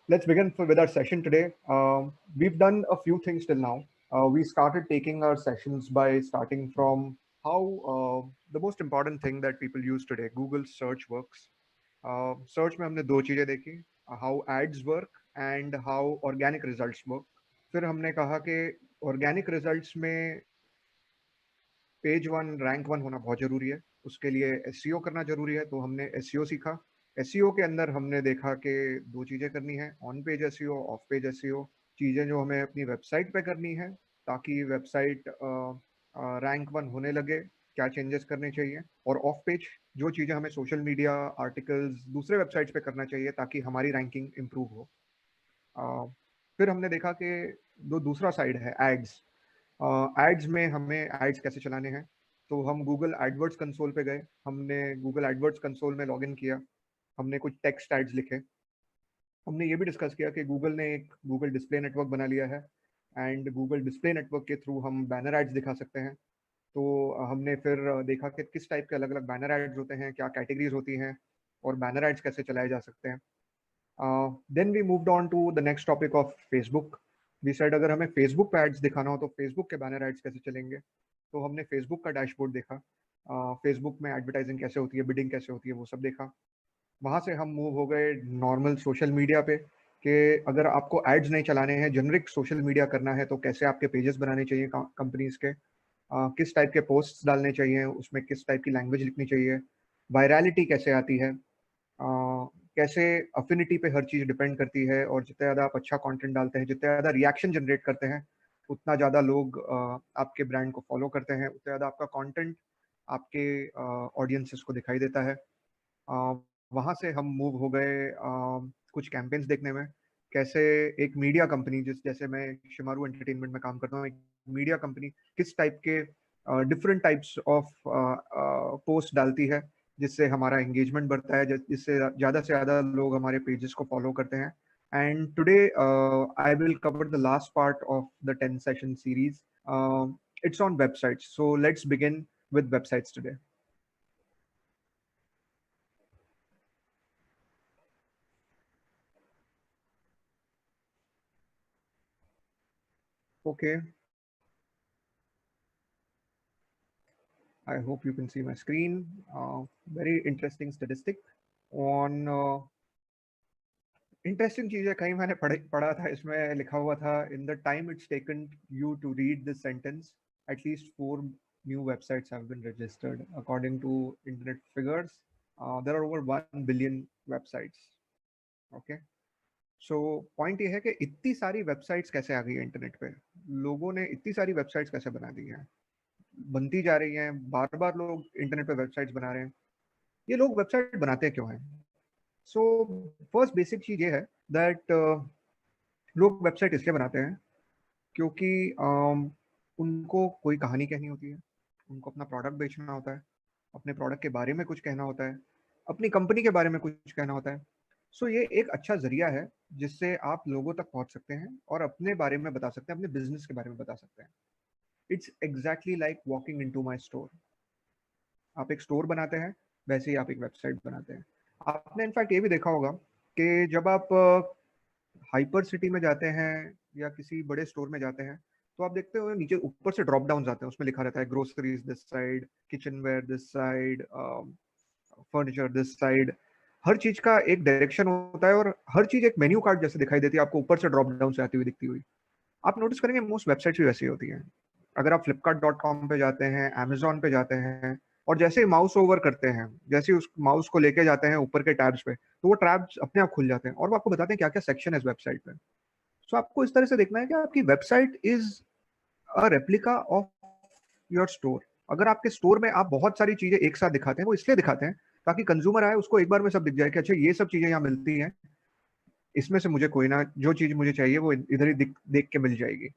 Let's begin with our session today. We've done a few things till now. We started taking our sessions by starting from how the most important thing that people use today, Google search works. Search में हमने दो चीजें देखी, how ads work and how organic results work. फिर हमने कहा कि organic results में पेज वन रैंक वन होना बहुत जरूरी है, उसके लिए एसईओ करना जरूरी है, तो हमने एसईओ सीखा। एसईओ के अंदर हमने देखा कि दो चीजें करनी है, on page SEO, of page SEO. चीजें जो हमें अपनी वेबसाइट पे करनी है ताकि वेबसाइट रैंक वन होने लगे, क्या चेंजेस करने चाहिए, और ऑफ पेज जो चीजें हमें सोशल मीडिया आर्टिकल्स दूसरे वेबसाइट्स पे करना चाहिए ताकि हमारी रैंकिंग इम्प्रूव हो। फिर हमने देखा कि जो दूसरा साइड है एड्स, एड्स में हमें एड्स कैसे चलाने हैं, तो हम गूगल एडवर्ड्स कंसोल पे गए, हमने गूगल एडवर्ड्स कंसोल में लॉगिन किया, हमने कुछ टेक्स्ट एड्स लिखे। हमने ये भी डिस्कस किया कि गूगल ने एक गूगल डिस्प्ले नेटवर्क बना लिया है एंड गूगल डिस्प्ले नेटवर्क के थ्रू हम बैनर एड्स दिखा सकते हैं। तो हमने फिर देखा कि किस टाइप के अलग अलग बैनर एड्स होते हैं, क्या कैटेगरीज होती हैं, और बैनर एड्स कैसे चलाए जा सकते हैं। Then we moved on to the next topic of Facebook. We side अगर हमें फेसबुक पे एड्स दिखाना हो तो फेसबुक के बैनर एड्स कैसे चलेंगे, तो हमने फेसबुक का डैशबोर्ड देखा, फेसबुक में एडवर्टाइजिंग कैसे होती है, बिडिंग कैसे होती है, वो सब देखा। वहाँ से हम मूव हो गए नॉर्मल सोशल मीडिया पे कि अगर आपको एड्स नहीं चलाने हैं, जेनरिक सोशल मीडिया करना है, तो कैसे आपके पेजेस बनाने चाहिए कंपनीज के, किस टाइप के पोस्ट्स डालने चाहिए, उसमें किस टाइप की लैंग्वेज लिखनी चाहिए, वायरलिटी कैसे आती है, कैसे अफिनिटी पे हर चीज़ डिपेंड करती है, और जितने ज़्यादा आप अच्छा कंटेंट डालते हैं, जितने ज़्यादा रिएक्शन जनरेट करते हैं, उतना ज़्यादा लोग आपके ब्रांड को फॉलो करते हैं, उतना ज़्यादा आपका कंटेंट आपके ऑडियंसेस को दिखाई देता है। वहाँ से हम मूव हो गए कुछ कैंपेन्स देखने में, कैसे एक मीडिया कंपनी जैसे मैं शिमारू एंटरटेनमेंट में काम करता हूँ, एक मीडिया कंपनी किस टाइप के डिफरेंट टाइप्स ऑफ पोस्ट डालती है जिससे हमारा एंगेजमेंट बढ़ता है, जिससे ज़्यादा से ज़्यादा लोग हमारे पेजेस को फॉलो करते हैं। And today I will cover the last part of the 10 session series. It's on websites, so let's begin with websites today. Okay, I hope you can see my screen. Very interesting statistic on interesting चीज है, कहीं मैंने पढ़ा था, इसमें लिखा हुआ था in the time it's taken you to read this sentence, at least 4 new websites have been registered according to internet figures. There are over 1 billion websites. Okay, so point ये है कि इतनी सारी वेबसाइट्स कैसे आ गई है इंटरनेट पे, लोगों ने इतनी सारी वेबसाइट्स कैसे बना दी हैं, बनती जा रही हैं, बार बार लोग इंटरनेट पे वेबसाइट्स बना रहे हैं। ये लोग वेबसाइट बनाते क्यों हैं? सो फर्स्ट बेसिक चीज ये है दैट लोग वेबसाइट इसलिए बनाते हैं क्योंकि उनको कोई कहानी कहनी होती है, उनको अपना प्रोडक्ट बेचना होता है, अपने प्रोडक्ट के बारे में कुछ कहना होता है, अपनी कंपनी के बारे में कुछ कहना होता है। सो ये एक अच्छा जरिया है जिससे आप लोगों तक पहुंच सकते हैं और अपने बारे में बता सकते हैं, अपने बिजनेस के बारे में बता सकते हैं। It's exactly like walking in to my store. आप एक स्टोर बनाते हैं, वैसे ही आप एक वेबसाइट बनाते हैं। आपने इनफैक्ट ये भी देखा होगा कि जब आप हाइपर सिटी में जाते हैं या किसी बड़े स्टोर में जाते हैं, तो आप देखते हो नीचे ऊपर से ड्रॉप डाउन आते हैं, उसमें लिखा रहता है groceries this side, kitchenware this side, furniture this side. हर चीज का एक डायरेक्शन होता है और हर चीज एक मेन्यू कार्ड जैसे दिखाई देती है आपको, ऊपर से ड्रॉप डाउन से आती हुई दिखती हुई। आप नोटिस करेंगे मोस्ट वेबसाइट्स भी वैसी होती हैं। अगर आप flipkart.com पे जाते हैं, अमेजोन पे जाते हैं, और जैसे ही माउस ओवर करते हैं, जैसे ही उस माउस को लेके जाते हैं ऊपर के टैब्स पे, तो वो टैब्स अपने आप खुल जाते हैं और वो आपको बताते हैं क्या क्या सेक्शन है इस वेबसाइट पे। सो आपको इस तरह से देखना है कि आपकी website is a replica of your store. अगर आपके स्टोर में आप बहुत सारी चीजें एक साथ दिखाते हैं, वो इसलिए दिखाते हैं ताकि कंज्यूमर आए, उसको एक बार में सब दिख जाए कि अच्छा ये सब चीजें यहाँ मिलती हैं, इसमें से मुझे कोई ना जो चीज मुझे चाहिए वो इधर ही देख के मिल जाएगी।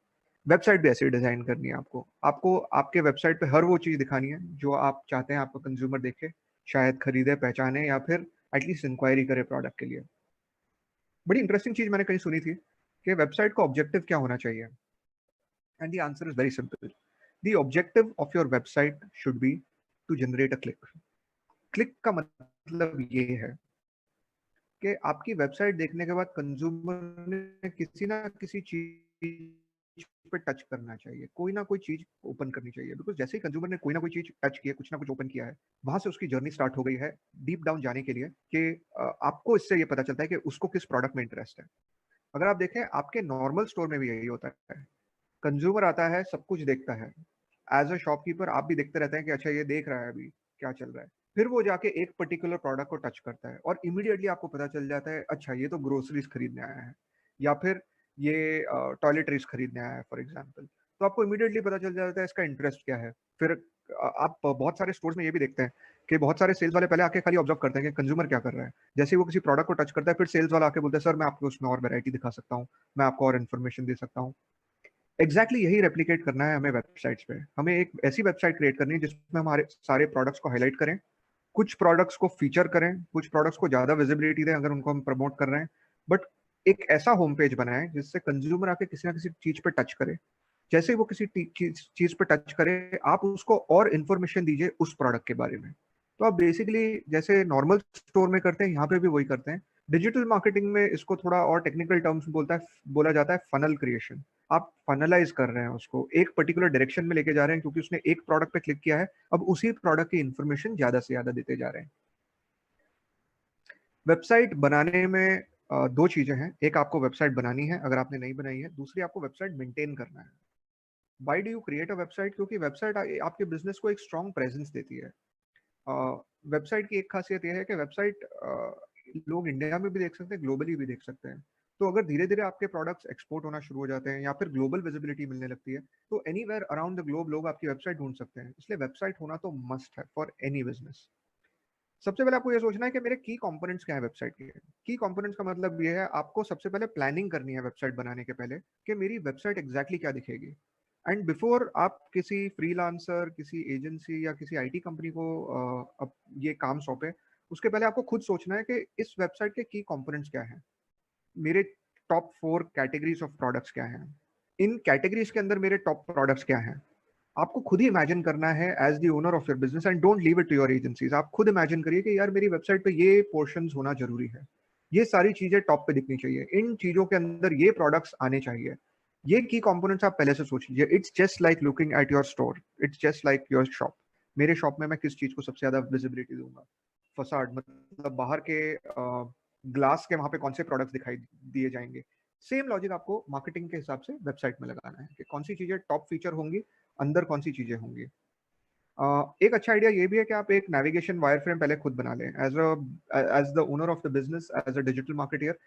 वेबसाइट भी ऐसे डिजाइन करनी है आपको, आपको आपके वेबसाइट पे हर वो चीज दिखानी है जो आप चाहते हैं आपका कंज्यूमर देखे, शायद खरीदे, पहचाने, या फिर एटलीस्ट इंक्वायरी करे प्रोडक्ट के लिए। बड़ी इंटरेस्टिंग चीज मैंने कहीं सुनी थी कि वेबसाइट का ऑब्जेक्टिव क्या होना चाहिए, and the answer is very simple. The objective of your website should be to generate a click. Click का मतलब ये है कि आपकी वेबसाइट देखने के बाद कंज्यूमर ने किसी ना किसी चीज पे टच करना चाहिए, कोई ना कोई चीज ओपन करनी चाहिए, बिकॉज जैसे ही कंज्यूमर ने कोई ना कोई चीज टच की है, कुछ ना कुछ ओपन किया है, वहां से उसकी जर्नी स्टार्ट हो गई है डीप डाउन जाने के लिए कि आपको इससे ये पता चलता है कि उसको किस प्रोडक्ट में इंटरेस्ट है। अगर आप देखें आपके नॉर्मल स्टोर में भी यही होता है, कंज्यूमर आता है, सब कुछ देखता है, एज अ शॉपकीपर आप भी देखते रहते हैं कि अच्छा ये देख रहा है अभी क्या चल रहा है, फिर वो जाके एक पर्टिकुलर प्रोडक्ट को टच करता है और इमीडिएटली आपको पता चल जाता है अच्छा ये तो ग्रोसरीज खरीदने आया है, या फिर ये टॉयलेटरीज खरीदने आया है फॉर एग्जाम्पल। तो आपको इमीडिएटली पता चल जाता है इसका इंटरेस्ट क्या है। फिर आप बहुत सारे स्टोर्स में ये भी देखते हैं कि बहुत सारे सेल्स वाले पहले आके खाली ऑब्जर्व करते हैं कि कंज्यूमर क्या कर रहा है, जैसे ही वो किसी प्रोडक्ट को टच करता है फिर सेल्स वाला आके बोलता है सर मैं आपको उसमें और वैरायटी दिखा सकता हूँ, मैं आपको और इन्फॉर्मेशन दे सकता हूँ। एग्जैक्टली यही रेप्लिकेट करना है हमें वेबसाइट्स पे। हमें एक ऐसी वेबसाइट क्रिएट करनी है जिसमें हमारे सारे प्रोडक्ट्स को हाईलाइट करें, कुछ प्रोडक्ट्स को फीचर करें, कुछ प्रोडक्ट्स को ज्यादा विजिबिलिटी दें अगर उनको हम प्रमोट कर रहे हैं, बट एक ऐसा होम पेज बनाएं जिससे कंज्यूमर आके किसी ना किसी चीज पे टच करे। जैसे ही वो किसी चीज पे टच करे आप उसको और इन्फॉर्मेशन दीजिए उस प्रोडक्ट के बारे में। तो आप बेसिकली जैसे नॉर्मल स्टोर में करते हैं यहाँ पे भी वही करते हैं। डिजिटल मार्केटिंग में इसको थोड़ा और टेक्निकल टर्म्स बोला जाता है फनल क्रिएशन। आप फनलाइज कर रहे हैं उसको, एक पर्टिकुलर डायरेक्शन में लेके जा रहे हैं क्योंकि उसने एक प्रोडक्ट पे क्लिक किया है, अब उसी प्रोडक्ट की इन्फॉर्मेशन ज्यादा से ज्यादा देते जा रहे हैं। वेबसाइट बनाने में दो चीजें हैं, एक आपको वेबसाइट बनानी है अगर आपने नहीं बनाई है, दूसरी आपको वेबसाइट मेंटेन करना है। Why do you create a website? क्योंकि वेबसाइट आपके बिजनेस को एक स्ट्रॉन्ग प्रेजेंस देती है। वेबसाइट की एक खासियत यह है कि वेबसाइट लोग इंडिया में भी देख सकते हैं, ग्लोबली भी देख सकते हैं। तो अगर धीरे धीरे आपके प्रोडक्ट्स एक्सपोर्ट होना शुरू हो जाते हैं या फिर ग्लोबल विजिबिलिटी मिलने लगती है, तो एनीवेयर अराउंड द ग्लोब लोग आपकी वेबसाइट ढूंढ सकते हैं। इसलिए वेबसाइट होना तो मस्ट है फॉर एनी बिजनेस। सबसे पहले आपको ये सोचना है कि मेरे की कंपोनेंट्स क्या है वेबसाइट के। की कंपोनेंट्स का मतलब ये है आपको सबसे पहले प्लानिंग करनी है वेबसाइट बनाने के पहले कि मेरी वेबसाइट एग्जैक्टली क्या दिखेगी। एंड बिफोर आप किसी फ्रीलांसर, किसी एजेंसी या किसी आईटी कंपनी को अब ये काम सौंपे, उसके पहले आपको खुद सोचना है कि इस वेबसाइट के की कंपोनेंट्स क्या हैं, मेरे टॉप 4 कैटेगरीज ऑफ प्रोडक्ट्स क्या हैं, इन कैटेगरीज के अंदर मेरे टॉप प्रोडक्ट्स क्या हैं। आपको खुद ही इमेजिन करना है as the owner of your business, and don't leave it to your agencies. आप खुद इमेजिन करिए कि यार मेरी वेबसाइट पे ये पोर्शंस होना जरूरी है, ये सारी चीजें टॉप पे दिखनी चाहिए, इन चीजों के अंदर ये प्रोडक्ट्स आने चाहिए। ये की कंपोनेंट्स आप पहले से सोच लीजिए। It's just like looking at your store, it's just like your shop. मेरे शॉप में मैं किस चीज को सबसे ज्यादा विजिबिलिटी दूंगा? फसाड मतलब बाहर के ग्लास के वहां पे कौन से प्रोडक्ट्स दिखाई दिए जाएंगे। सेम लॉजिक आपको मार्केटिंग के हिसाब से वेबसाइट में लगाना है कि कौन सी चीजें टॉप फीचर होंगी, अंदर कौन सी चीजें होंगी। एक अच्छा आइडिया ये भी है कि आप एक नेविगेशन वायर फ्रेम पहले खुद बना लें as the owner of the business, as a digital marketer.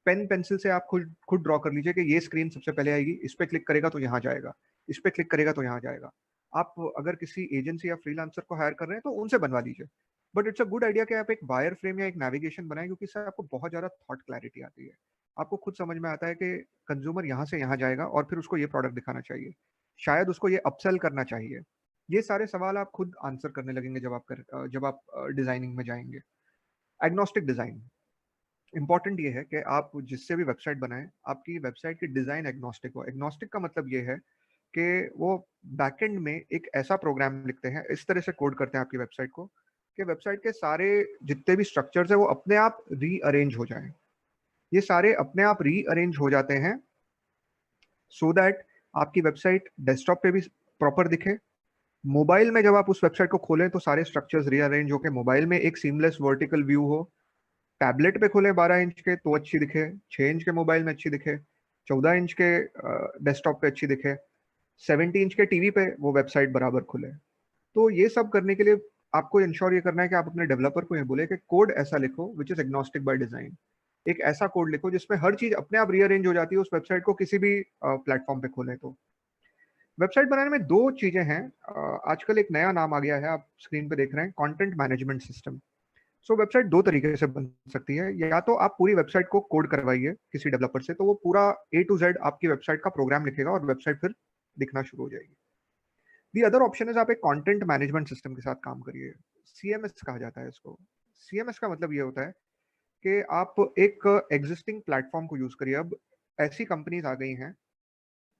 Pen pencil से आप खुद खुद ड्रॉ कर लीजिए कि ये स्क्रीन सबसे पहले आएगी, इस पे क्लिक करेगा तो यहाँ जाएगा, इस पे क्लिक करेगा तो यहाँ जाएगा। आप अगर किसी एजेंसी या फ्रीलांसर को हायर कर रहे हैं तो उनसे बनवा लीजिए, but it's a good idea कि आप एक वायर फ्रेम या एक नेविगेशन बनाएं, क्योंकि इससे आपको बहुत ज्यादा थॉट क्लैरिटी आती है। आपको खुद समझ में आता है कि कंज्यूमर यहाँ से यहाँ जाएगा और फिर उसको ये प्रोडक्ट दिखाना चाहिए, शायद उसको ये अपसेल करना चाहिए। ये सारे सवाल आप खुद आंसर करने लगेंगे जब आप डिजाइनिंग में जाएंगे। एग्नोस्टिक डिजाइन इंपॉर्टेंट ये है कि आप जिससे भी वेबसाइट बनाएं, आपकी वेबसाइट की डिजाइन एग्नोस्टिक हो। एग्नोस्टिक का मतलब ये है कि वो बैकएंड में एक ऐसा प्रोग्राम लिखते हैं, इस तरह से कोड करते हैं आपकी वेबसाइट को कि वेबसाइट के सारे जितने भी स्ट्रक्चर्स है वो अपने आप रीअरेंज हो जाएं। ये सारे अपने आप रीअरेंज हो जाते हैं सो दैट आपकी वेबसाइट डेस्कटॉप पे भी प्रॉपर दिखे। मोबाइल में जब आप उस वेबसाइट को खोलें तो सारे स्ट्रक्चर्स रीअरेंज होकर मोबाइल में एक सीमलेस वर्टिकल व्यू हो। टैबलेट पे खोले 12 इंच के तो अच्छी दिखे, 6 इंच के मोबाइल में अच्छी दिखे, 14 इंच के डेस्कटॉप पे अच्छी दिखे, 70 इंच के टीवी पे वो वेबसाइट बराबर खुले। तो ये सब करने के लिए आपको इंश्योर ये करना है कि आप अपने डेवलपर को ये बोले कि कोड ऐसा लिखो which is agnostic by design. एक ऐसा कोड लिखो जिसमें हर चीज अपने आप रीअरेंज हो जाती है उस वेबसाइट को किसी भी प्लेटफॉर्म पे खोलें तो। वेबसाइट बनाने में दो चीजें हैं। आजकल एक नया नाम आ गया है, आप स्क्रीन पे देख रहे हैं, कंटेंट मैनेजमेंट सिस्टम। सो वेबसाइट दो तरीके से बन सकती है, या तो आप पूरी वेबसाइट को कोड करवाइए किसी डेवलपर से, तो वो पूरा A to Z आपकी वेबसाइट का प्रोग्राम लिखेगा और वेबसाइट फिर दिखना शुरू हो जाएगी। दी अदर ऑप्शन इज आप एक कंटेंट मैनेजमेंट सिस्टम के साथ काम करिए। CMS कहा जाता है इसको। CMS का मतलब ये होता है कि आप एक एग्जिस्टिंग प्लेटफॉर्म को यूज करिए। अब ऐसी कंपनीज आ गई हैं,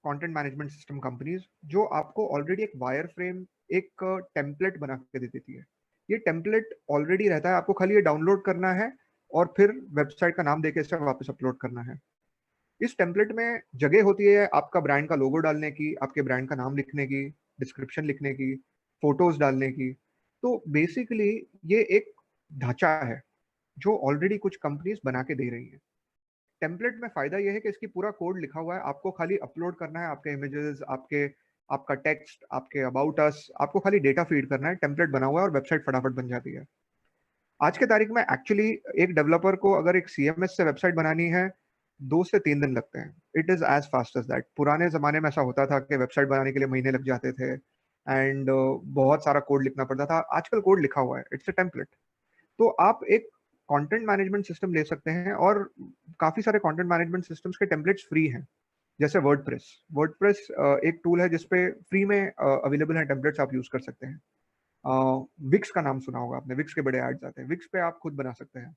कंटेंट मैनेजमेंट सिस्टम कंपनीज, जो आपको ऑलरेडी एक वायर फ्रेम, एक टेम्पलेट बना के दे देती है। ये टेम्पलेट ऑलरेडी रहता है, आपको खाली ये डाउनलोड करना है और फिर वेबसाइट का नाम देके इसे वापस अपलोड करना है। इस टेम्पलेट में जगह होती है आपका ब्रांड का लोगो डालने की, आपके ब्रांड का नाम लिखने की, डिस्क्रिप्शन लिखने की, फोटोज डालने की। तो बेसिकली ये एक ढांचा है जो ऑलरेडी कुछ कंपनीज बना के दे रही है। टेम्पलेट में फायदा यह है कि इसकी पूरा कोड लिखा हुआ है, आपको खाली अपलोड करना है आपके इमेजेस, आपका टेक्स्ट, आपके अबाउट अस, आपको खाली डेटा फीड करना है, टेम्पलेट बना हुआ है और वेबसाइट फटाफट बन जाती है। आज के तारीख में एक्चुअली एक डेवलपर को अगर एक CMS से वेबसाइट बनानी है 2 से 3 दिन लगते हैं। It is as fast as that. पुराने जमाने में ऐसा होता था कि वेबसाइट बनाने के लिए महीने लग जाते थे एंड बहुत सारा कोड लिखना पड़ता था। आजकल कोड लिखा हुआ है, इट्स अ टेम्पलेट। तो आप एक कंटेंट मैनेजमेंट सिस्टम ले सकते हैं और काफी सारे कंटेंट मैनेजमेंट सिस्टम्स के टेम्पलेट्स फ्री हैं। जैसे वर्डप्रेस। वर्डप्रेस एक टूल है जिसपे फ्री में अवेलेबल है टेम्पलेट्स, आप यूज कर सकते हैं। विक्स का नाम सुना होगा आपने, विक्स के बड़े एड्स आते हैं, विक्स पे आप खुद बना सकते हैं।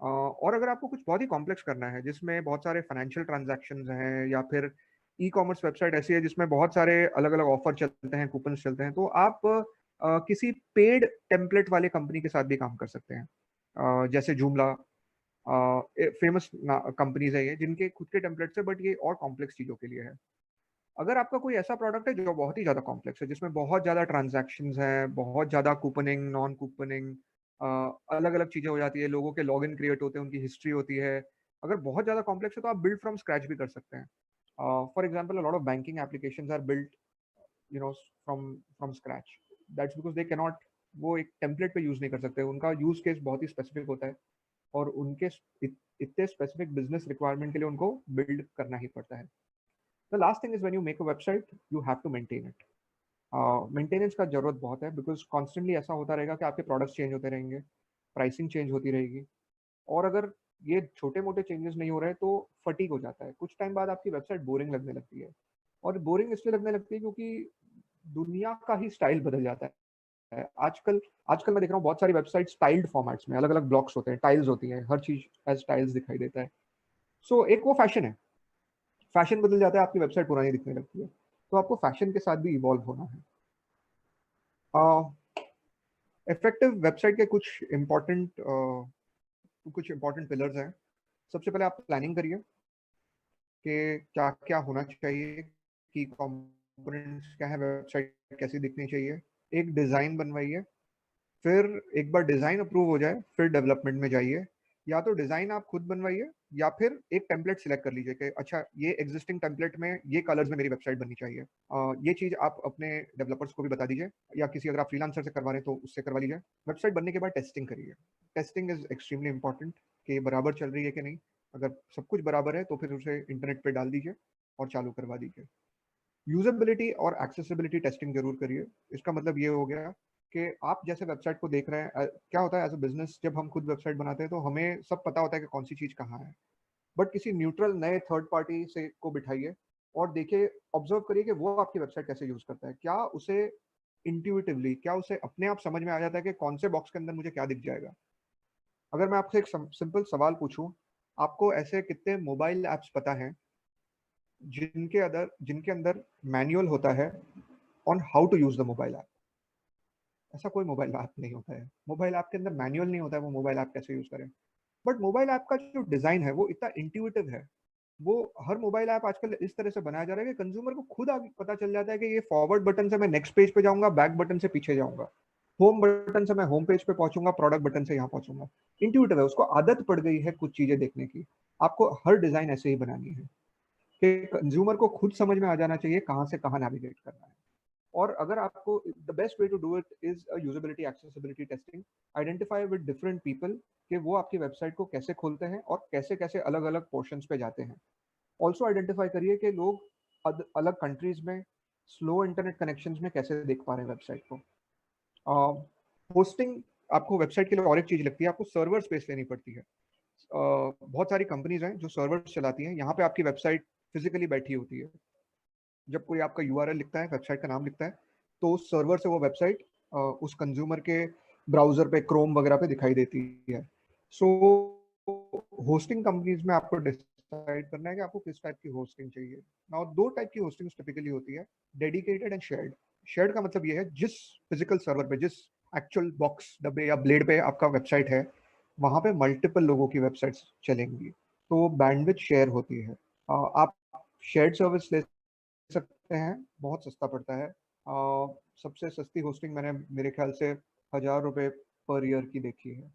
और अगर आपको कुछ बहुत ही कॉम्प्लेक्स करना है जिसमें बहुत सारे फाइनेंशियल ट्रांजैक्शंस हैं, या फिर ई कॉमर्स वेबसाइट ऐसी है जिसमें बहुत सारे अलग अलग ऑफर चलते हैं, कूपन चलते हैं, तो आप किसी पेड टेम्पलेट वाले कंपनी के साथ भी काम कर सकते हैं। जैसे जूमला, फेमस कंपनीज है ये जिनके खुद के टेम्पलेट्स है, बट ये और कॉम्प्लेक्स चीजों के लिए है। अगर आपका कोई ऐसा प्रोडक्ट है जो बहुत ही ज्यादा कॉम्प्लेक्स है, जिसमें बहुत ज्यादा ट्रांजैक्शंस हैं, बहुत ज्यादा कूपनिंग, नॉन कूपनिंग, अलग अलग चीजें हो जाती है, लोगों के लॉगिन क्रिएट होते हैं, उनकी हिस्ट्री होती है, अगर बहुत ज्यादा कॉम्प्लेक्स है तो आप बिल्ड फ्रॉम स्क्रैच भी कर सकते हैं। For example, lot of banking applications are built from scratch. That's because they cannot, वो एक टेम्पलेट पे यूज नहीं कर सकते, उनका यूज केस बहुत ही स्पेसिफिक होता है और उनके इतने स्पेसिफिक बिजनेस रिक्वायरमेंट के लिए उनको बिल्ड करना ही पड़ता है। The last thing is when you make a website, you have to maintain it. Maintenance का जरूरत बहुत है, बिकॉज कॉन्स्टेंटली ऐसा होता रहेगा कि आपके प्रोडक्ट्स चेंज होते रहेंगे, प्राइसिंग चेंज होती रहेगी, और अगर ये छोटे मोटे चेंजेस नहीं हो रहे तो फटीक हो जाता है। कुछ टाइम बाद आपकी वेबसाइट बोरिंग लगने लगती है, और बोरिंग इसलिए लगने लगती है क्योंकि दुनिया का ही स्टाइल बदल जाता है। आजकल आजकल मैं देख रहा हूँ बहुत सारी वेबसाइट टाइल्ड फॉर्मेट्स में, अलग अलग ब्लॉक्स होते हैं, टाइल्स होती हैं, हर चीज एज टाइल्स दिखाई देता है। सो एक वो फैशन है, फैशन बदल जाता है, आपकी वेबसाइट पुरानी दिखने लगती है। तो आपको फैशन के साथ भी इवॉल्व होना है। इफेक्टिव वेबसाइट के कुछ इंपॉर्टेंट पिलर्स हैं। सबसे पहले आप प्लानिंग करिए कि क्या क्या होना चाहिए, की कंपोनेंट्स क्या है, वेबसाइट कैसी दिखनी चाहिए। एक डिज़ाइन बनवाइए, फिर एक बार डिज़ाइन अप्रूव हो जाए फिर डेवलपमेंट में जाइए। या तो डिज़ाइन आप खुद बनवाइए, या फिर एक टेम्पलेट सिलेक्ट कर लीजिए कि अच्छा ये एग्जिस्टिंग टेम्पलेट में ये कलर्स में मेरी वेबसाइट बननी चाहिए। ये चीज़ आप अपने डेवलपर्स को भी बता दीजिए, या किसी अगर आप फ्रीलांसर से करवा रहे हैं तो उससे करवा लीजिए। वेबसाइट बनने के बाद टेस्टिंग करिए। टेस्टिंग इज एक्सट्रीमली इंपॉर्टेंट कि बराबर चल रही है कि नहीं। अगर सब कुछ बराबर है तो फिर उसे इंटरनेट पे डाल दीजिए और चालू करवा दीजिए। यूजेबिलिटी और एक्सेसिबिलिटी टेस्टिंग जरूर करिए। इसका मतलब ये हो गया कि आप जैसे वेबसाइट को देख रहे हैं, क्या होता है एज अ बिजनेस, जब हम खुद वेबसाइट बनाते हैं तो हमें सब पता होता है कि कौन सी चीज कहाँ है, बट किसी न्यूट्रल नए थर्ड पार्टी से को बिठाइए और देखिए, ऑब्जर्व करिए कि वो आपकी वेबसाइट कैसे यूज करता है। क्या उसे इंट्यूटिवली, क्या उसे अपने आप समझ में आ जाता है कि कौन से बॉक्स के अंदर मुझे क्या दिख जाएगा। अगर मैं आपसे एक सिंपल सवाल पूछूं, आपको ऐसे कितने मोबाइल ऐप्स पता है जिनके अंदर मैनुअल होता है on how to use the mobile app? ऐसा कोई मोबाइल ऐप नहीं होता है, मोबाइल ऐप के अंदर मैनुअल नहीं होता है वो मोबाइल ऐप कैसे यूज करें। बट मोबाइल ऐप का जो डिजाइन है वो इतना इंट्यूटिव है। वो हर मोबाइल ऐप आजकल इस तरह से बनाया जा रहा है कि कंज्यूमर को खुद आगे पता चल जाता है कि ये फॉरवर्ड बटन से मैं नेक्स्ट पेज पे जाऊंगा, बैक बटन से पीछे जाऊंगा, होम बटन से मैं होम पेज पे पहुंचूंगा, प्रोडक्ट बटन से यहाँ पहुंचूंगा। इंट्यूटिव है, उसको आदत पड़ गई है कुछ चीजें देखने की। आपको हर डिजाइन ऐसे ही बनानी है कि कंज्यूमर को खुद समझ में आ जाना चाहिए कहाँ से कहाँ नेविगेट करना है। और अगर आपको, the best way to do it is a usability accessibility testing. Identify with different people कि वो आपकी वेबसाइट को कैसे खोलते हैं और कैसे कैसे अलग अलग पोर्शंस पे जाते हैं। ऑल्सो आइडेंटिफाई करिए कि लोग अलग कंट्रीज में स्लो इंटरनेट कनेक्शंस में कैसे देख पा रहे हैं वेबसाइट को। होस्टिंग आपको वेबसाइट के लिए और एक चीज लगती है, आपको सर्वर स्पेस लेनी पड़ती है। बहुत सारी कंपनीज हैं जो सर्वर्स चलाती हैं, यहाँ पे आपकी वेबसाइट फिजिकली बैठी होती है। जब कोई आपका यूआरएल लिखता है, वेबसाइट का नाम लिखता है, तो उस सर्वर से वो वेबसाइट उस कंज्यूमर के ब्राउजर पे, क्रोम वगैरह पे दिखाई देती है। सो होस्टिंग कंपनीज में आपको डिसाइड करना है कि आपको किस टाइप की होस्टिंग चाहिए। नाउ दो टाइप की होस्टिंग टिपिकली होती है, डेडिकेटेड एंड शेयर्ड। शेयर्ड का मतलब ये है जिस फिजिकल सर्वर पे, जिस एक्चुअल बॉक्स, डब्बे या ब्लेड पे आपका वेबसाइट है, वहाँ पे मल्टीपल लोगों की वेबसाइट्स चलेंगी, तो बैंडविड्थ शेयर होती है। आप शेयर्ड सर्विस ले सकते हैं, बहुत सस्ता पड़ता है। सबसे सस्ती होस्टिंग मैंने मेरे ख्याल से 1,000 रुपये पर ईयर की देखी है।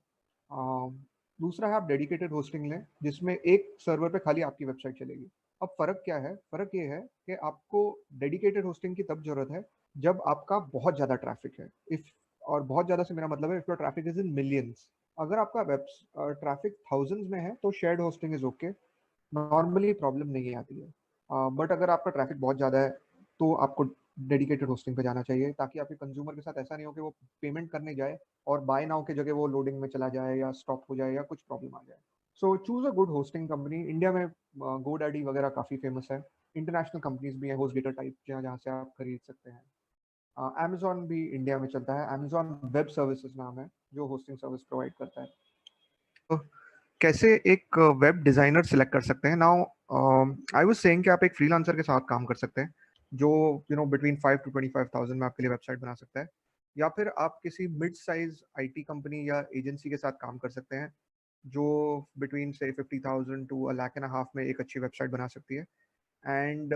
दूसरा है आप डेडिकेटेड होस्टिंग लें, जिसमें एक सर्वर पे खाली आपकी वेबसाइट चलेगी। अब फ़र्क क्या है? फ़र्क ये है कि आपको डेडिकेटेड होस्टिंग की तब ज़रूरत है जब आपका बहुत ज़्यादा ट्रैफिक है। इफ़ और बहुत ज़्यादा से मेरा मतलब है if your traffic is in millions. अगर आपका वेब ट्रैफिक थाउजेंड्स में है तो shared hosting is okay, normally problem नहीं आती है। बट अगर आपका ट्रैफिक बहुत ज़्यादा है तो आपको डेडिकेटेड होस्टिंग पे जाना चाहिए, ताकि आपके कंज्यूमर के साथ ऐसा नहीं हो कि वो पेमेंट करने जाए और बाय नाउ की जगह वो लोडिंग में चला जाए या स्टॉप हो जाए या कुछ प्रॉब्लम आ जाए। So choose a good hosting company. India में GoDaddy वगैरह काफ़ी फेमस है। इंटरनेशनल कंपनीज भी हैं होस्टगेटर टाइप, जहाँ जहाँ से आप खरीद सकते हैं। अमेजोन भी इंडिया में चलता है, अमेजोन वेब सर्विसेज नाम है जो होस्टिंग सर्विस प्रोवाइड करता है। तो कैसे एक वेब डिज़ाइनर सिलेक्ट कर सकते हैं? नाउ आई वाज सेइंग कि आप एक फ्रीलांसर के साथ काम कर सकते हैं जो बिटवीन 5 to 25,000 में आपके लिए वेबसाइट बना सकता है, या फिर आप किसी मिड साइज आईटी कंपनी या एजेंसी के साथ काम कर सकते हैं जो बिटवीन से 50,000 to 1.5 लाख में एक अच्छी वेबसाइट बना सकती है। एंड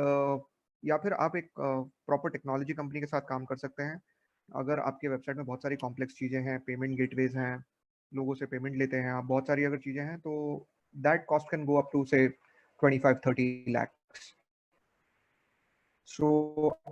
या फिर आप एक प्रॉपर टेक्नोलॉजी कंपनी के साथ काम कर सकते हैं। अगर आपके वेबसाइट में बहुत सारी कॉम्प्लेक्स चीज़ें हैं, पेमेंट गेटवेज हैं, लोगों से पेमेंट लेते हैं आप, बहुत सारी अगर चीज़ें हैं, तो that cost can go up to say 25-30 lakh. सो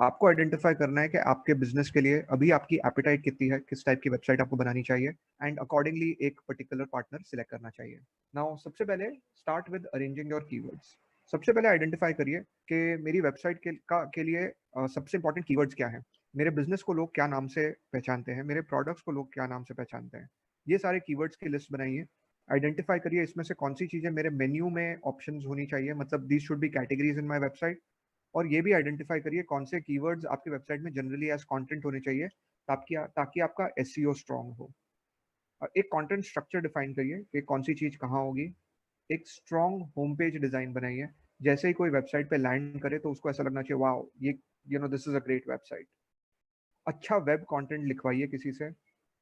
आपको आइडेंटिफाई करना है कि आपके बिजनेस के लिए अभी आपकी एपिटाइट कितनी है, किस टाइप की वेबसाइट आपको बनानी चाहिए, एंड अकॉर्डिंगली एक पर्टिकुलर पार्टनर सिलेक्ट करना चाहिए। नाउ सबसे पहले start with arranging your keywords. सबसे पहले आइडेंटिफाई करिए कि मेरी वेबसाइट के लिए सबसे इंपॉर्टेंट कीवर्ड्स क्या हैं। मेरे बिजनेस को लोग क्या नाम से पहचानते हैं, मेरे प्रोडक्ट्स को लोग क्या नाम से पहचानते हैं। ये सारे कीवर्ड्स की लिस्ट बनाइए। आइडेंटिफाई करिए इसमें से कौन सी चीज़ें मेरे मेन्यू में ऑप्शंस होनी चाहिए, मतलब these should be categories in my website. और ये भी आइडेंटिफाई करिए कौन से कीवर्ड्स आपकी वेबसाइट में जनरली एज कंटेंट होने चाहिए, ताकि ताकि आपका एसईओ स्ट्रांग हो। और एक कंटेंट स्ट्रक्चर डिफाइन करिए कि कौन सी चीज़ कहाँ होगी। एक स्ट्रांग होम पेज डिज़ाइन बनाइए, जैसे ही कोई वेबसाइट पे लैंड करे तो उसको ऐसा लगना चाहिए वाओ, ये this is a great website. अच्छा वेब कंटेंट लिखवाइए किसी से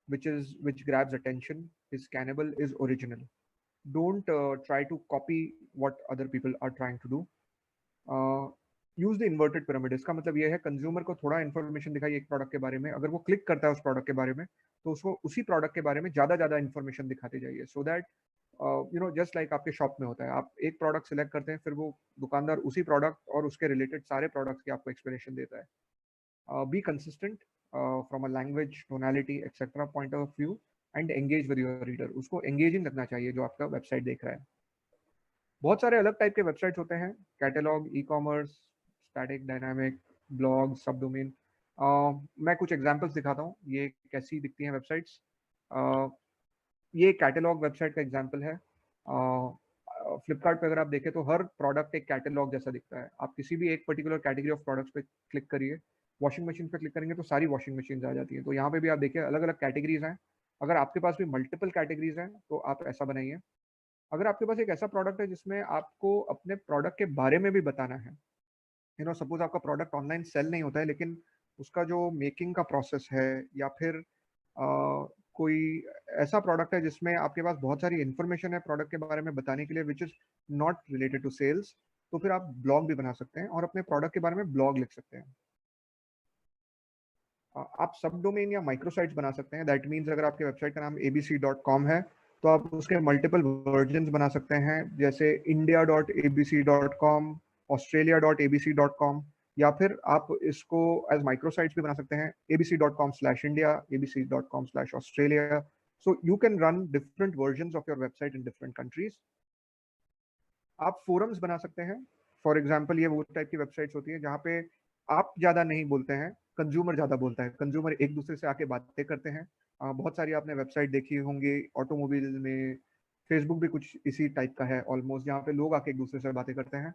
which grabs attention, is scannable, is original. Don't try to copy what other people are trying to do. Use the inverted pyramid. इसका मतलब ये है कंज्यूमर को थोड़ा इन्फॉर्मेशन दिखाइए एक प्रोडक्ट के बारे में, अगर वो क्लिक करता है उस प्रोडक्ट के बारे में तो उसको उसी प्रोडक्ट के बारे में ज्यादा ज्यादा इन्फॉर्मेशन दिखाते जाइए, सो दैट जस्ट लाइक आपके शॉप में होता है, आप एक प्रोडक्ट सिलेक्ट करते हैं, फिर वो दुकानदार उसी प्रोडक्ट और उसके रिलेटेड सारे प्रोडक्ट्स की आपको एक्सप्लेनेशन देता है। Be consistent from a language, tonality etcetera point of view, and engage with your reader. उसको एंगेजिंग लगना चाहिए जो आपका वेबसाइट देख रहा है। बहुत सारे अलग टाइप के वेबसाइट्स होते हैं, catalogue, e commerce, static, dynamic, blog, सब डोमेन। मैं कुछ एग्जांपल्स दिखाता हूँ ये कैसी दिखती हैं वेबसाइट्स। ये कैटलॉग वेबसाइट का एग्जांपल है। फ्लिपकार्ट पे अगर आप देखें तो हर प्रोडक्ट एक कैटलॉग जैसा दिखता है। आप किसी भी एक पर्टिकुलर कैटेगरी ऑफ प्रोडक्ट्स पे क्लिक करिए, वॉशिंग मशीन पे क्लिक करेंगे तो सारी वॉशिंग मशीन आ जाती है। तो यहाँ पे भी आप देखिए अलग अलग कैटेगरीज हैं। अगर आपके पास भी मल्टीपल कैटेगरीज हैं तो आप ऐसा बनाइए। अगर आपके पास एक ऐसा प्रोडक्ट है जिसमें आपको अपने प्रोडक्ट के बारे में भी बताना है, सपोज आपका प्रोडक्ट ऑनलाइन सेल नहीं होता है, लेकिन उसका जो मेकिंग का प्रोसेस है, या फिर कोई ऐसा प्रोडक्ट है जिसमें आपके पास बहुत सारी इंफॉर्मेशन है प्रोडक्ट के बारे में बताने के लिए which is not related to sales, तो फिर आप ब्लॉग भी बना सकते हैं और अपने प्रोडक्ट के बारे में ब्लॉग लिख सकते हैं। आप सब डोमेन या माइक्रो साइट्स बना सकते हैं। दैट मीन्स अगर आपके वेबसाइट का नाम abc.com है तो आप उसके मल्टीपल वर्जन बना सकते हैं, जैसे india.abc.com, australia.abc.com, या फिर आप इसको एज माइक्रो साइट्स भी बना सकते हैं, abc.com/india, abc.com/australia। So you can run different version of your website in different countries. आप फोरम्स बना सकते हैं। फॉर एग्जाम्पल ये वो टाइप की वेबसाइट्स होती है जहाँ पे आप ज़्यादा नहीं बोलते हैं, कंज्यूमर ज़्यादा बोलता है, कंज्यूमर एक दूसरे से आके बातें करते हैं। बहुत सारी आपने वेबसाइट देखी होंगी ऑटोमोबाइल में, फेसबुक भी कुछ इसी टाइप का है ऑलमोस्ट, जहाँ पे लोग आके एक दूसरे से बातें करते हैं।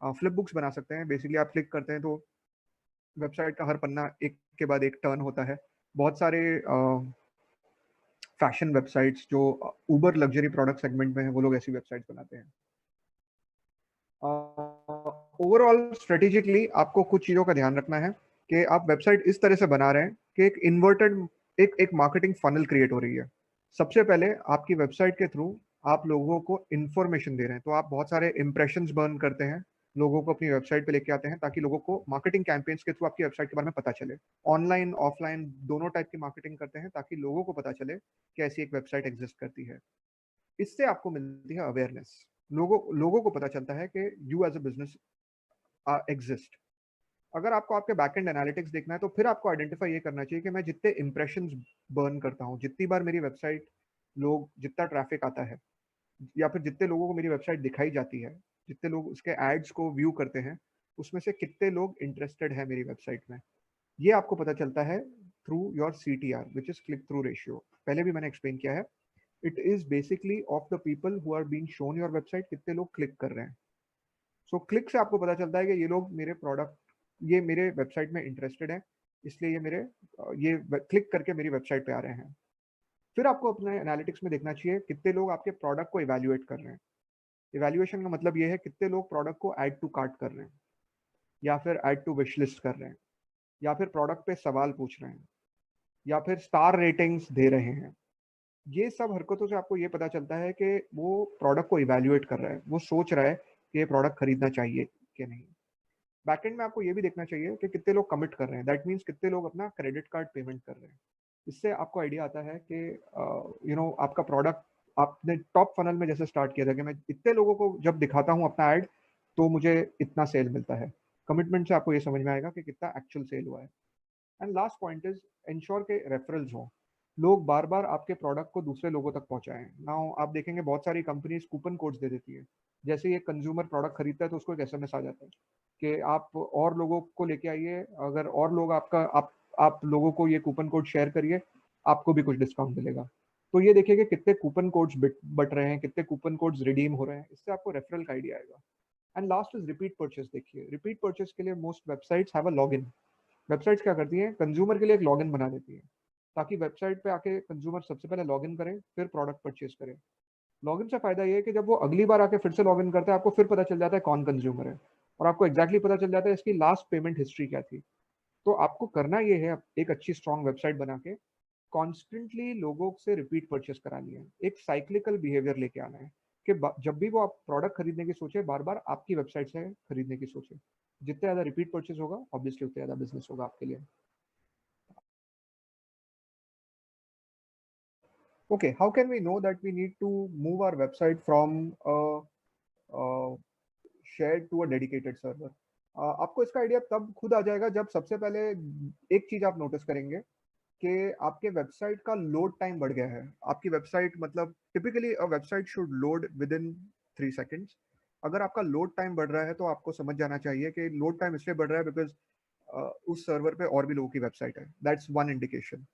फ्लिप बुक्स बना सकते हैं। बेसिकली आप क्लिक करते हैं तो वेबसाइट का हर पन्ना एक के बाद एक टर्न होता है। बहुत सारे फैशन वेबसाइट्स जो उबर लग्जरी प्रोडक्ट सेगमेंट में है, वो लोग ऐसी वेबसाइट्स बनाते हैं। ओवरऑल स्ट्रेटेजिकली आपको कुछ चीज़ों का ध्यान रखना है कि आप वेबसाइट इस तरह से बना रहे हैं कि एक इन्वर्टेड एक मार्केटिंग फनल क्रिएट हो रही है। सबसे पहले आपकी वेबसाइट के थ्रू आप लोगों को इंफॉर्मेशन दे रहे हैं, तो आप बहुत सारे इंप्रेशंस बर्न करते हैं, लोगों को अपनी वेबसाइट पे लेके आते हैं ताकि लोगों को मार्केटिंग कैंपेन्स के थ्रू आपकी वेबसाइट के बारे में पता चले। ऑनलाइन ऑफलाइन दोनों टाइप की मार्केटिंग करते हैं ताकि लोगों को पता चले कि ऐसी एक वेबसाइट एग्जिस्ट करती है। इससे आपको मिलती है अवेयरनेस। लोगों लोगों को पता चलता है कि you as a business exist. अगर आपको आपके बैकएंड एनालिटिक्स देखना है तो फिर आपको आइडेंटिफाई ये करना चाहिए कि मैं जितने इंप्रेशंस बर्न करता हूँ, जितनी बार मेरी वेबसाइट लोग जितना ट्रैफिक आता है, या फिर जितने लोगों को मेरी वेबसाइट दिखाई जाती है, जितने लोग उसके एड्स को व्यू करते हैं, उसमें से कितने लोग इंटरेस्टेड है मेरी वेबसाइट में। ये आपको पता चलता है through your CTR, which is click through ratio. पहले भी मैंने एक्सप्लेन किया है, it is basically of the people who are being shown your website, कितने लोग क्लिक कर रहे हैं। सो क्लिक से आपको पता चलता है कि ये लोग मेरे प्रोडक्ट, ये मेरे वेबसाइट में इंटरेस्टेड है, इसलिए ये क्लिक करके मेरी वेबसाइट पे आ रहे हैं। फिर आपको अपने एनालिटिक्स में देखना चाहिए कितने लोग आपके प्रोडक्ट को इवैल्यूएट कर रहे हैं। इवैल्यूएशन का मतलब ये है कितने लोग प्रोडक्ट को ऐड टू कार्ट कर रहे हैं, या फिर ऐड टू विश लिस्ट कर रहे हैं, या फिर प्रोडक्ट पे सवाल पूछ रहे हैं, या फिर स्टार रेटिंग्स दे रहे हैं। ये सब हरकतों से आपको ये पता चलता है कि वो प्रोडक्ट को इवैल्यूएट कर रहा है, वो सोच रहा है कि ये प्रोडक्ट खरीदना चाहिए कि नहीं। बैकएंड में आपको ये भी देखना चाहिए कि कितने लोग कमिट कर रहे हैं, दैट मीन्स कितने लोग अपना क्रेडिट कार्ड पेमेंट कर रहे हैं। इससे आपको आइडिया आता है कि आपका प्रोडक्ट, आपने टॉप फनल में जैसे स्टार्ट किया था कि मैं इतने लोगों को जब दिखाता हूँ अपना ऐड तो मुझे इतना सेल मिलता है। कमिटमेंट से आपको ये समझ में आएगा कि कितना एक्चुअल सेल हुआ है। And last point is ensure के रेफरल्स हो, लोग बार बार आपके प्रोडक्ट को दूसरे लोगों तक पहुंचाएं। नाउ आप देखेंगे बहुत सारी कंपनीज कूपन कोड्स दे देती है। जैसे ही एक कंज्यूमर प्रोडक्ट खरीदता है तो उसको एक SMS आ जाता है कि आप और लोगों को लेके आइए, अगर और लोग आप लोगों को ये कूपन कोड शेयर करिए, आपको भी कुछ डिस्काउंट मिलेगा। तो ये देखिए कि कितने कूपन कोड्स बट रहे हैं, कितने कूपन कोड्स रिडीम हो रहे हैं, इससे आपको रेफरल का आइडिया आएगा। And last is repeat purchase. देखिए रिपीट परचेस के लिए most websites have a login. Websites क्या करती हैं, कंज्यूमर के लिए एक लॉगिन बना देती है ताकि वेबसाइट पे आके कंज्यूमर सबसे पहले लॉगिन करे फिर प्रोडक्ट परचेज करे। लॉगिन से फायदा ये है कि जब वो अगली बार आके फिर से लॉगिन करता है, आपको फिर पता चल जाता है कौन कंज्यूमर है, और आपको एग्जैक्टली पता चल जाता है इसकी लास्ट पेमेंट हिस्ट्री क्या थी। तो आपको करना ये है, एक अच्छी स्ट्रॉन्ग वेबसाइट बना के कॉन्स्टेंटली लोगों से रिपीट परचेस करानी है, एक साइक्लिकल बिहेवियर लेके आना है कि जब भी वो आप प्रोडक्ट खरीदने की सोचे, बार बार आपकी वेबसाइट से खरीदने की सोचे। जितने ज़्यादा रिपीट परचेस होगा ऑब्वियसली उतने ज़्यादा बिजनेस होगा आपके लिए। Okay, how can we know that we need to move our website from a shared to a dedicated server? आपको इसका आइडिया तब खुद आ जाएगा जब सबसे पहले एक चीज आप नोटिस करेंगे कि आपके वेबसाइट का लोड टाइम बढ़ गया है। आपकी वेबसाइट, मतलब typically a website should load with in 3 seconds. अगर आपका लोड टाइम बढ़ रहा है तो आपको समझ जाना चाहिए कि लोड टाइम इसलिए बढ़ रहा है बिकॉज उस सर्वर पे और भी लोगों की वेबसाइट है। That's one indication.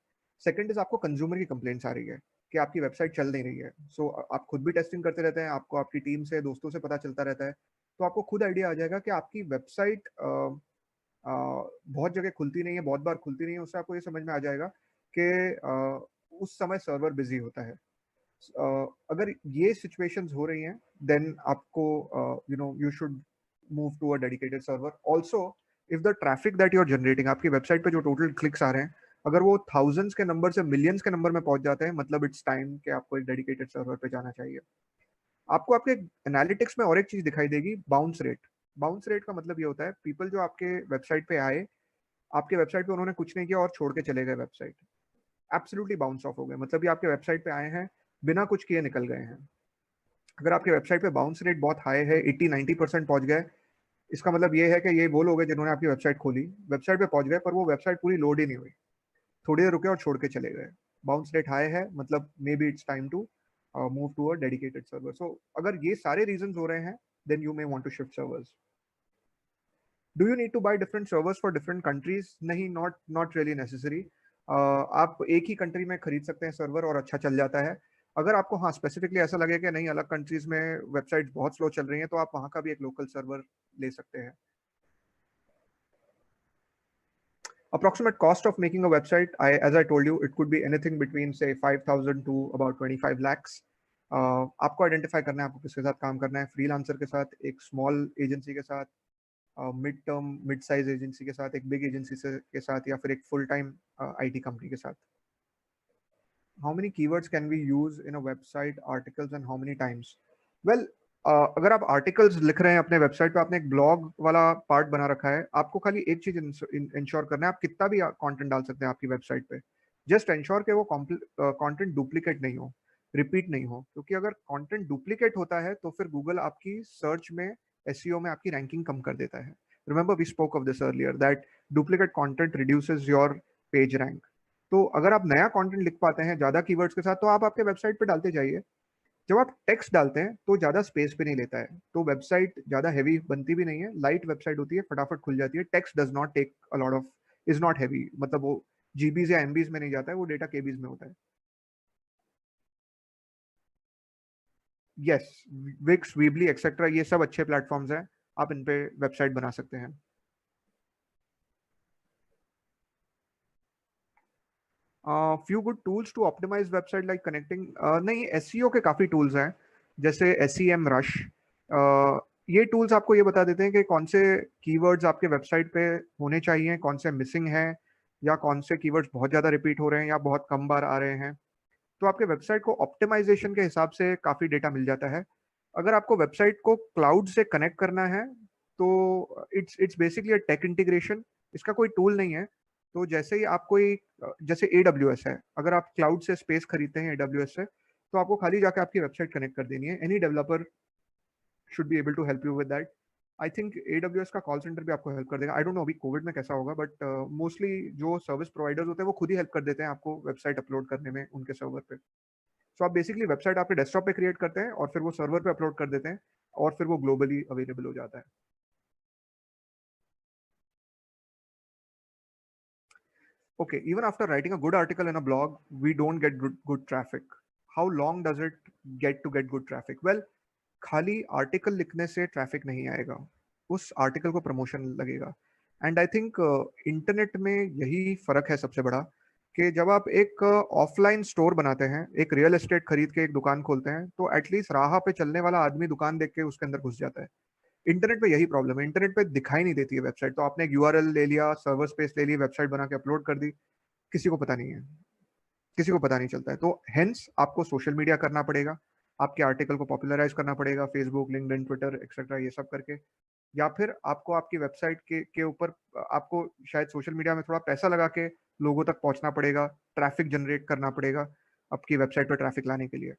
Second is आपको कंज्यूमर की कंप्लेंट्स आ रही है कि आपकी वेबसाइट चल नहीं रही है। सो आप खुद भी टेस्टिंग करते रहते हैं, आपको आपकी टीम से, दोस्तों से पता चलता रहता है, तो आपको खुद आइडिया आ जाएगा कि आपकी वेबसाइट बहुत जगह खुलती नहीं है, बहुत बार खुलती नहीं है। उससे आपको ये समझ में आ जाएगा कि उस समय सर्वर बिजी होता है। अगर ये सिचुएशंस हो रही हैं देन आपको you should move to a dedicated server. Also if the traffic that you are generating, आपकी वेबसाइट पे जो टोटल क्लिक्स आ रहे हैं, अगर वो थाउजेंड्स के नंबर से मिलियंस के नंबर में पहुंच जाते हैं, मतलब इट्स टाइम कि आपको एक डेडिकेटेड सर्वर पे जाना चाहिए। आपको आपके एनालिटिक्स में और एक चीज दिखाई देगी, बाउंस रेट। बाउंस रेट का मतलब ये होता है पीपल जो आपके वेबसाइट पे आए, आपके वेबसाइट पे उन्होंने कुछ नहीं किया और छोड़ के चले गए वेबसाइट, एब्सोल्युटली बाउंस ऑफ हो गए, मतलब ये आपके वेबसाइट पे आए हैं, बिना कुछ किए निकल गए हैं। अगर आपके वेबसाइट पे बाउंस रेट बहुत हाई है, 80-90% पहुंच गए, इसका मतलब ये है कि ये वो लोग हैं जिन्होंने आपकी वेबसाइट खोली, वेबसाइट पे पहुंच गए, पर वो वेबसाइट पूरी लोड ही नहीं हुई, थोड़ी देर रुके और छोड़ के चले गए। बाउंस रेट हाई है, मतलब may be it's time to move to a dedicated server. So अगर ये सारे रीजन हो रहे हैं then you may want to shift servers. Do you need to buy different servers for different countries? नहीं, not really necessary. आप एक ही country में खरीद सकते हैं सर्वर और अच्छा चल जाता है। अगर आपको हाँ स्पेसिफिकली ऐसा लगे कि नहीं, अलग कंट्रीज में वेबसाइट बहुत स्लो चल रही है, तो आप वहाँ का भी एक लोकल सर्वर ले सकते हैं। Approximate cost of making a website, as I told you, it could be anything between say 5,000 to about 25 lakhs. आपको आइडेंटिफाई करना है आपको किसके साथ काम करना है, फ्रीलांसर के साथ, एक स्मॉल एजेंसी के साथ, mid term mid size agency के साथ, एक बिग एजेंसी के साथ, या फिर एक फुल टाइम आईटी कंपनी के साथ। how many keywords can we use in a website articles and how many times? Well, अगर आप आर्टिकल्स लिख रहे हैं अपने वेबसाइट पे, आपने एक ब्लॉग वाला पार्ट बना रखा है, आपको खाली एक चीज इंश्योर करना है, आप कितना भी कंटेंट डाल सकते हैं आपकी वेबसाइट पे, जस्ट इंश्योर कि वो कंटेंट डुप्लीकेट नहीं हो, रिपीट नहीं हो, क्योंकि अगर कंटेंट डुप्लीकेट होता है तो फिर गूगल आपकी सर्च में, एसईओ में आपकी रैंकिंग कम कर देता है. Remember we spoke of this earlier that duplicate content reduces your page rank. तो अगर आप नया कंटेंट लिख पाते हैं ज्यादा कीवर्ड्स के साथ, तो आप आपके वेबसाइट पे डालते जाइए. जब आप टेक्स्ट डालते हैं तो ज्यादा स्पेस भी नहीं लेता है, तो वेबसाइट ज्यादा हैवी बनती भी नहीं है, लाइट वेबसाइट होती है, फटाफट खुल जाती है. Text does not take a lot of, is not heavy, मतलब वो जीबीज या एमबीज में नहीं जाता है, वो डेटा केबीज में होता है. यस, विक्स, वीबली एक्सेट्रा, ये सब अच्छे प्लेटफॉर्म्स हैं, आप इन पे वेबसाइट बना सकते हैं. Few good tools to optimize website like connecting, नहीं, एसईओ के काफी टूल्स हैं, जैसे एसईएम रश. ये टूल्स आपको ये बता देते हैं कि कौन से कीवर्ड्स आपके वेबसाइट पे होने चाहिए, कौन से मिसिंग हैं, या कौन से कीवर्ड्स बहुत ज्यादा रिपीट हो रहे हैं या बहुत कम बार आ रहे हैं. तो आपके वेबसाइट को ऑप्टिमाइजेशन के हिसाब से काफी डेटा मिल जाता है. अगर आपको वेबसाइट को क्लाउड से कनेक्ट करना है तो it's basically a tech integration, इसका कोई टूल नहीं है. तो जैसे ही आप कोई, जैसे AWS है, अगर आप क्लाउड से स्पेस खरीदते हैं AWS से, तो आपको खाली जाकर आपकी वेबसाइट कनेक्ट कर देनी है. Any developer should be able to help you with that. I think AWS का कॉल सेंटर भी आपको हेल्प कर देगा. आई डोंट नो अभी कोविड में कैसा होगा, बट मोस्टली जो सर्विस प्रोवाइडर्स होते हैं वो खुद ही हेल्प कर देते हैं आपको वेबसाइट अपलोड करने में उनके सर्वर पे. सो आप बेसिकली वेबसाइट आपके डेस्कटॉप पे क्रिएट करते हैं और फिर वो सर्वर पे अपलोड कर देते हैं, और फिर वो ग्लोबली अवेलेबल हो जाता है. Okay, even after writing a good article in a blog, we don't get good traffic. How long does it get to get good traffic? Well, खाली आर्टिकल लिखने से ट्रैफिक नहीं आएगा, उस आर्टिकल को प्रमोशन लगेगा. एंड आई थिंक इंटरनेट में यही फर्क है सबसे बड़ा, कि जब आप एक ऑफलाइन स्टोर बनाते हैं, एक रियल एस्टेट खरीद के एक दुकान खोलते हैं, तो एटलीस्ट राह पे चलने वाला आदमी दुकान देख के उसके अंदर घुस जाता है. इंटरनेट पे यही प्रॉब्लम है, इंटरनेट पे दिखाई नहीं देती है वेबसाइट. तो आपने एक यूआरएल ले लिया, सर्वर स्पेस ले ली, वेबसाइट बना के अपलोड कर दी, किसी को पता नहीं है, किसी को पता नहीं चलता है. तो हेंस आपको सोशल मीडिया करना पड़ेगा, आपके आर्टिकल को पॉपुलराइज करना पड़ेगा, फेसबुक, लिंक्डइन, ट्विटर एक्सेट्रा, ये सब करके. या फिर आपको आपकी वेबसाइट के ऊपर, आपको शायद सोशल मीडिया में थोड़ा पैसा लगा के लोगों तक पहुंचना पड़ेगा, ट्रैफिक जनरेट करना पड़ेगा आपकी वेबसाइट पर ट्रैफिक लाने के लिए.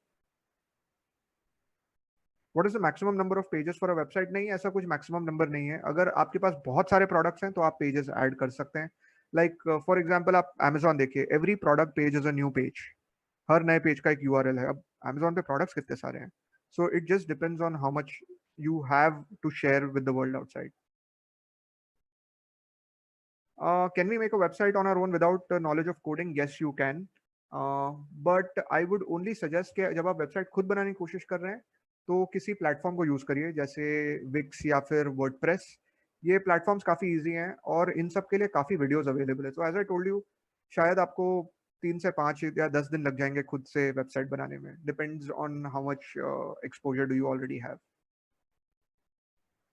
What is the maximum number of pages for a website? नहीं, ऐसा कुछ मैक्सिमम नंबर नहीं है. अगर आपके पास बहुत सारे प्रोडक्ट्स हैं तो आप पेजेस ऐड कर सकते हैं. लाइक फॉर एग्जांपल आप Amazon देखिए, every product page is a new page. हर नए पेज का एक यूआरएल है. अब Amazon पे प्रोडक्ट्स कितने सारे हैं, so it just depends on how much you have to share with the world outside. Can we make a website on our own without knowledge of coding? Yes, you can. But I would only suggest कि जब आप website खुद बनाने की कोशिश कर रहे हैं तो किसी प्लेटफॉर्म को यूज करिए, जैसे विक्स या फिर वर्डप्रेस. ये प्लेटफॉर्म्स काफी इजी हैं और इन सब के लिए काफी वीडियोस अवेलेबल है. तो एज आई टोल्ड यू, शायद आपको 3 से 5 या 10 दिन लग जाएंगे खुद से वेबसाइट बनाने में. Depends on how much exposure do you already have.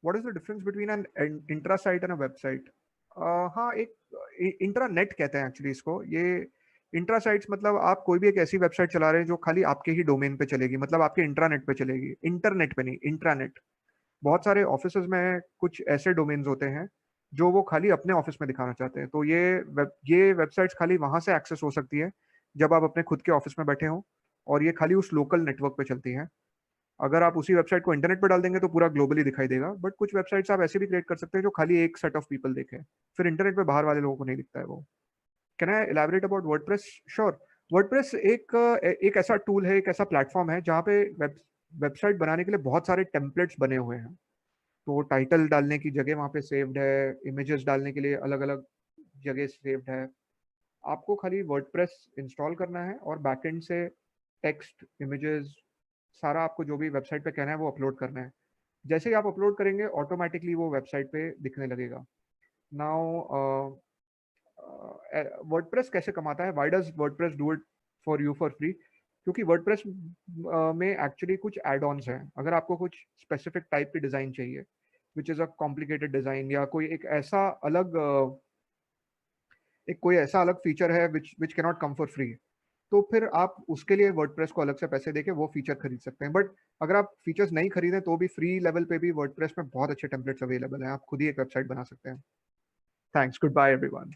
What is the difference between an intra site and a website? हाँ, एक इंट्रानेट कहते हैं एक्चुअली इसको. ये इंट्रा साइट्स मतलब आप कोई भी एक ऐसी वेबसाइट चला रहे हैं जो खाली आपके ही डोमेन पे चलेगी, मतलब आपके इंट्रानेट पे चलेगी, इंटरनेट पे नहीं, इंट्रानेट. बहुत सारे ऑफिसेज में कुछ ऐसे डोमेन्स होते हैं जो वो खाली अपने ऑफिस में दिखाना चाहते हैं, तो ये वेबसाइट्स खाली वहां से एक्सेस हो सकती है जब आप अपने खुद के ऑफिस में बैठे हों, और ये खाली उस लोकल नेटवर्क पे चलती हैं. अगर आप उसी वेबसाइट को इंटरनेट पर डाल देंगे तो पूरा ग्लोबली दिखाई देगा, बट कुछ वेबसाइट्स आप ऐसे भी क्रिएट कर सकते हैं जो खाली एक सेट ऑफ पीपल देखे, फिर इंटरनेट पे बाहर वाले लोगों को नहीं दिखता है वो. Can I elaborate about WordPress? Sure. WordPress एक ऐसा टूल है, एक ऐसा प्लेटफॉर्म है जहाँ पे वेबसाइट बनाने के लिए बहुत सारे टेम्पलेट्स बने हुए हैं. तो टाइटल डालने की जगह वहाँ पे सेव्ड है, इमेजेस डालने के लिए अलग अलग जगह सेव्ड है. आपको खाली वर्डप्रेस इंस्टॉल करना है और बैकएंड से टेक्स्ट, इमेजेस, सारा आपको जो भी वेबसाइट पे कहना है वो अपलोड करना है. जैसे ही आप अपलोड करेंगे ऑटोमेटिकली वो वेबसाइट पे दिखने लगेगा. नाउ वर्डप्रेस कैसे कमाता है? Why does WordPress do it for you for free? क्योंकि वर्डप्रेस में एक्चुअली कुछ एड ऑन्स हैं. अगर आपको कुछ स्पेसिफिक टाइप की डिज़ाइन चाहिए, which is a complicated design, या कोई एक कोई ऐसा अलग फीचर है which which cannot come for free, तो फिर आप उसके लिए वर्डप्रेस को अलग से पैसे देके वो फीचर खरीद सकते हैं। बट अगर आप फीचर्स नहीं खरीदें तो भी फ्री लेवल पे भी वर्डप्रेस में बहुत अच्छे टेम्पलेट्स अवेलेबल हैं, आप खुद ही एक वेबसाइट बना सकते हैं। Thanks, good bye everyone.